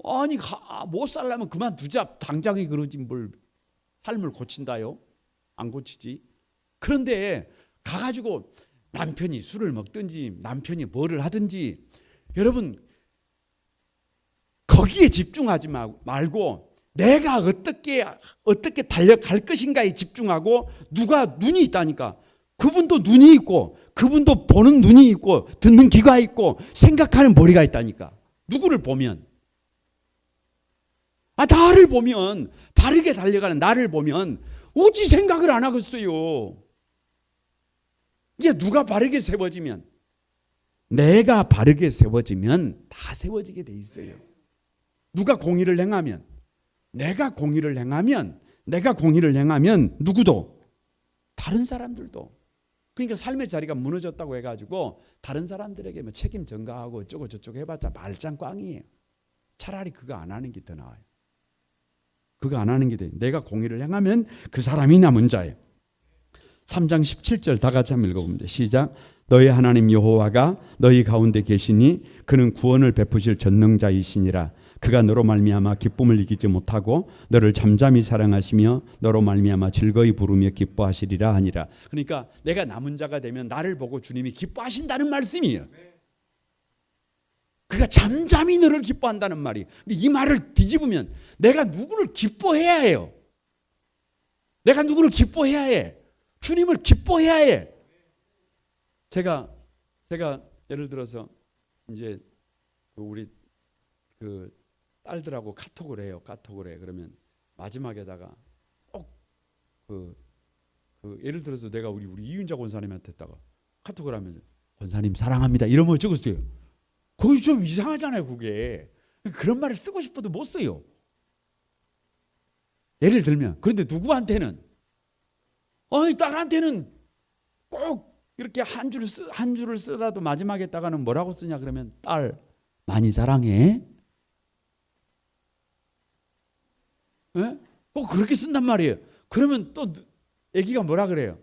아니 못 살려면 그만두자. 당장에 그러지 뭘 삶을 고친다요? 안 고치지. 그런데 가가지고 남편이 술을 먹든지 남편이 뭐를 하든지 여러분 거기에 집중하지 말고 내가 어떻게 달려갈 것인가에 집중하고 누가 눈이 있다니까. 그분도 눈이 있고 그분도 보는 눈이 있고 듣는 귀가 있고 생각하는 머리가 있다니까. 누구를 보면 나를 보면 바르게 달려가는 나를 보면 어찌 생각을 안 하겠어요. 이게 누가 바르게 세워지면 내가 바르게 세워지면 다 세워지게 돼 있어요. 누가 공의를 행하면 내가 공의를 행하면 누구도 다른 사람들도 그러니까 삶의 자리가 무너졌다고 해가지고 다른 사람들에게 뭐 책임 전가하고 어쩌고 저쩌고 해봤자 말짱꽝이에요. 차라리 그거 안 하는 게 더 나아요. 그거 안 하는 게 돼. 내가 공의를 행하면 그 사람이 남은 자예요. 3장 17절 다 같이 한번 읽어봅니다. 시작. 너희 하나님 여호와가 너희 가운데 계시니 그는 구원을 베푸실 전능자이시니라. 그가 너로 말미암아 기쁨을 이기지 못하고 너를 잠잠히 사랑하시며 너로 말미암아 즐거이 부르며 기뻐하시리라 하니라. 그러니까 내가 남은 자가 되면 나를 보고 주님이 기뻐하신다는 말씀이에요. 그가 잠잠히 너를 기뻐한다는 말이. 근데 이 말을 뒤집으면 내가 누구를 기뻐해야 해요. 내가 누구를 기뻐해야 해. 주님을 기뻐해야 해. 제가 예를 들어서 이제 우리 그 딸들하고 카톡을 해요. 그러면 마지막에다가 꼭 예를 들어서 내가 우리 이윤자 권사님한테 했다가 카톡을 하면서 권사님 사랑합니다 이러면 적었어요. 그게 좀 이상하잖아요. 그게 그런 말을 쓰고 싶어도 못 써요. 예를 들면 그런데 누구한테는 딸한테는 꼭 이렇게 한 줄을 쓰라도 마지막에다가는 뭐라고 쓰냐 그러면 딸 많이 사랑해. 네? 꼭 그렇게 쓴단 말이에요. 그러면 또 애기가 뭐라 그래요?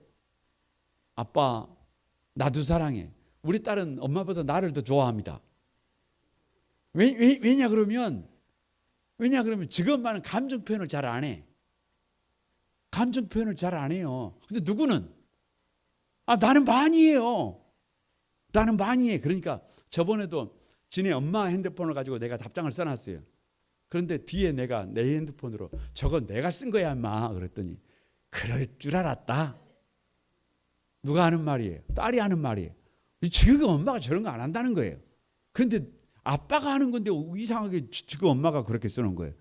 아빠 나도 사랑해. 우리 딸은 엄마보다 나를 더 좋아합니다. 왜냐 그러면 지금 엄마는 감정 표현을 잘 안 해. 감정 표현을 잘 안 해요. 근데 누구는 나는 많이 해요. 나는 많이 해. 그러니까 저번에도 지네 엄마 핸드폰을 가지고 내가 답장을 써놨어요. 그런데 뒤에 내가 내 핸드폰으로 저건 내가 쓴 거야 엄마 그랬더니 그럴 줄 알았다. 누가 하는 말이에요? 딸이 하는 말이에요. 지금 엄마가 저런 거 안 한다는 거예요. 그런데 아빠가 하는 건데 이상하게 지금 엄마가 그렇게 쓰는 거예요.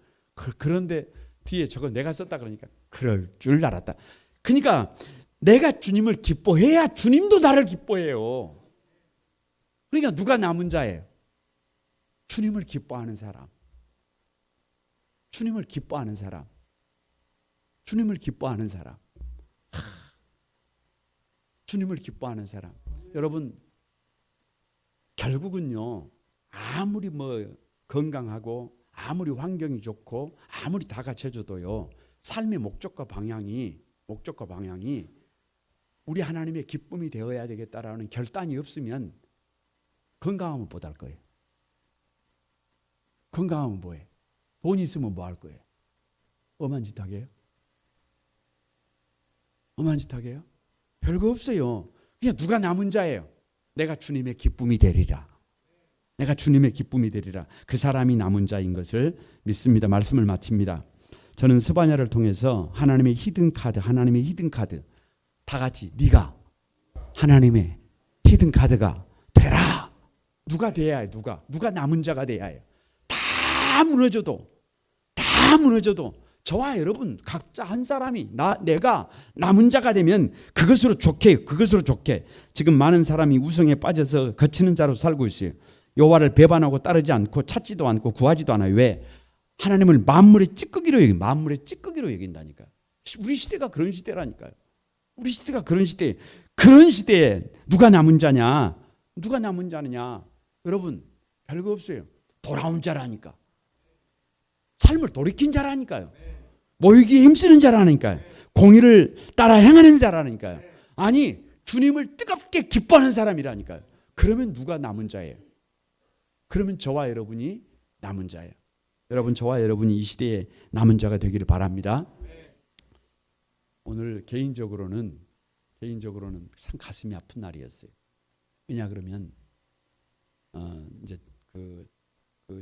그런데 뒤에 저거 내가 썼다 그러니까 그럴 줄 알았다. 그러니까 내가 주님을 기뻐해야 주님도 나를 기뻐해요. 그러니까 누가 남은 자예요? 주님을 기뻐하는 사람. 주님을 기뻐하는 사람. 주님을 기뻐하는 사람. 주님을 기뻐하는 사람. 여러분 결국은요, 아무리 건강하고 아무리 환경이 좋고 아무리 다 갖춰져도요, 삶의 목적과 방향이 우리 하나님의 기쁨이 되어야 되겠다라는 결단이 없으면 건강하면 못 할 거예요. 건강하면 뭐해? 돈 있으면 뭐 할 거예요? 엄한 짓 하게요? 엄한 짓 하게요? 별거 없어요. 그냥 누가 남은 자예요. 내가 주님의 기쁨이 되리라. 내가 주님의 기쁨이 되리라. 그 사람이 남은 자인 것을 믿습니다. 말씀을 마칩니다. 저는 스바냐를 통해서 하나님의 히든카드 다 같이 네가 하나님의 히든카드가 되라. 누가 돼야 해? 누가 남은 자가 돼야 해요. 다 무너져도 저와 여러분 각자 한 사람이 내가 남은 자가 되면 그것으로 좋게. 지금 많은 사람이 우성에 빠져서 거치는 자로 살고 있어요. 여호와를 배반하고 따르지 않고 찾지도 않고 구하지도 않아요. 왜? 하나님을 만물의 찌꺼기로 여긴다니까요. 우리 시대가 그런 시대라니까요. 우리 시대가 그런 시대에 누가 남은 자냐? 여러분 별거 없어요. 돌아온 자라니까. 삶을 돌이킨 자라니까요. 모이기에 힘쓰는 자라니까요. 공의를 따라 행하는 자라니까요. 아니 주님을 뜨겁게 기뻐하는 사람이라니까요. 그러면 누가 남은 자예요? 그러면 저와 여러분이 남은 자예요. 여러분 저와 여러분이 이 시대에 남은 자가 되기를 바랍니다. 오늘 개인적으로는 참 가슴이 아픈 날이었어요. 왜냐 그러면 이제 그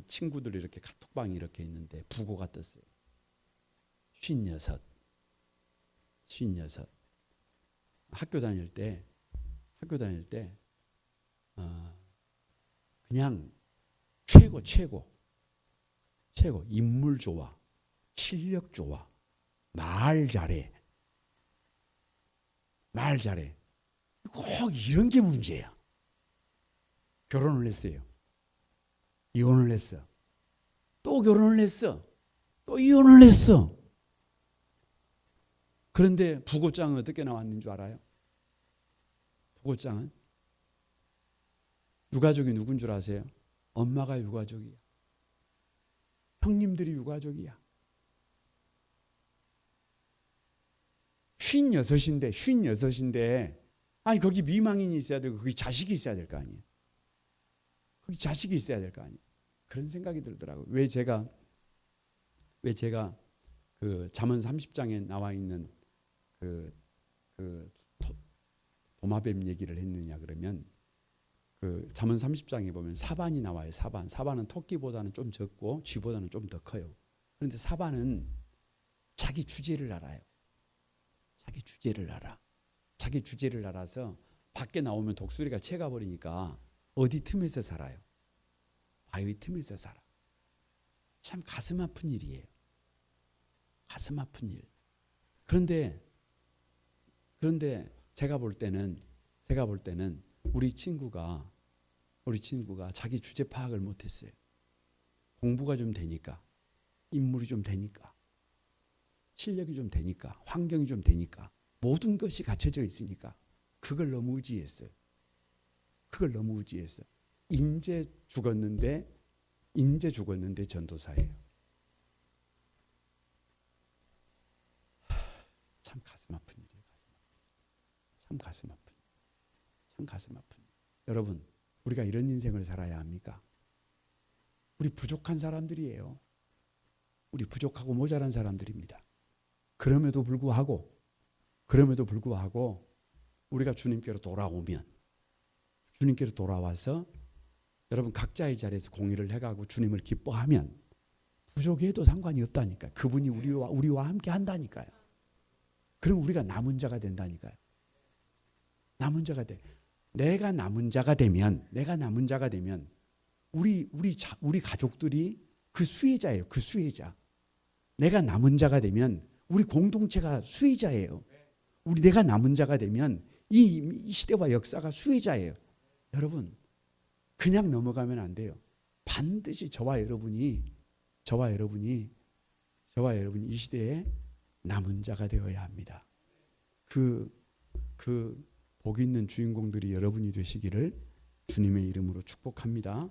친구들이 이렇게 카톡방이 이렇게 있는데 부고가 떴어요. 56. 학교 다닐 때 그냥 최고 인물 좋아, 실력 좋아, 말 잘해. 꼭 이런 게 문제야. 결혼을 했어요. 이혼을 했어. 또 결혼을 했어. 또 이혼을 했어. 그런데 부고장은 어떻게 나왔는 줄 알아요? 부고장은 유가족이 누군 줄 아세요? 엄마가 유가족이야. 형님들이 유가족이야. 56인데 아니 거기 미망인이 있어야 되고 거기 자식이 있어야 될 거 아니에요. 그런 생각이 들더라고요. 왜 제가 그 잠언 30장에 나와 있는 그 도마뱀 얘기를 했느냐 그러면 그 잠언 30장에 보면 사반이 나와요. 사반은 토끼보다는 좀 적고 쥐보다는 좀 더 커요. 그런데 사반은 자기 주제를 알아요. 자기 주제를 알아서 밖에 나오면 독수리가 채가버리니까 어디 틈에서 살아요? 바위 틈에서 살아. 참 가슴 아픈 일이에요. 가슴 아픈 일. 그런데 제가 볼 때는 우리 친구가 자기 주제 파악을 못했어요. 공부가 좀 되니까, 인물이 좀 되니까, 실력이 좀 되니까, 환경이 좀 되니까, 모든 것이 갖춰져 있으니까 그걸 너무 의지했어요. 인제 죽었는데 전도사예요. 참 가슴 아픈 일이에요. 참 가슴 아픈. 여러분, 우리가 이런 인생을 살아야 합니까? 우리 부족한 사람들이에요. 우리 부족하고 모자란 사람들입니다. 그럼에도 불구하고 우리가 주님께로 돌아와서 여러분 각자의 자리에서 공의를 해가고 주님을 기뻐하면 부족해도 상관이 없다니까요. 그분이 우리와 함께 한다니까요. 그럼 우리가 남은 자가 된다니까요. 남은 자가 돼. 내가 남은 자가 되면 우리 가족들이 그 수혜자예요. 그 수혜자. 내가 남은 자가 되면 우리 공동체가 수혜자예요. 내가 남은 자가 되면 이 시대와 역사가 수혜자예요. 여러분, 그냥 넘어가면 안 돼요. 반드시 저와 여러분이 이 시대에 남은 자가 되어야 합니다. 그 복 있는 주인공들이 여러분이 되시기를 주님의 이름으로 축복합니다.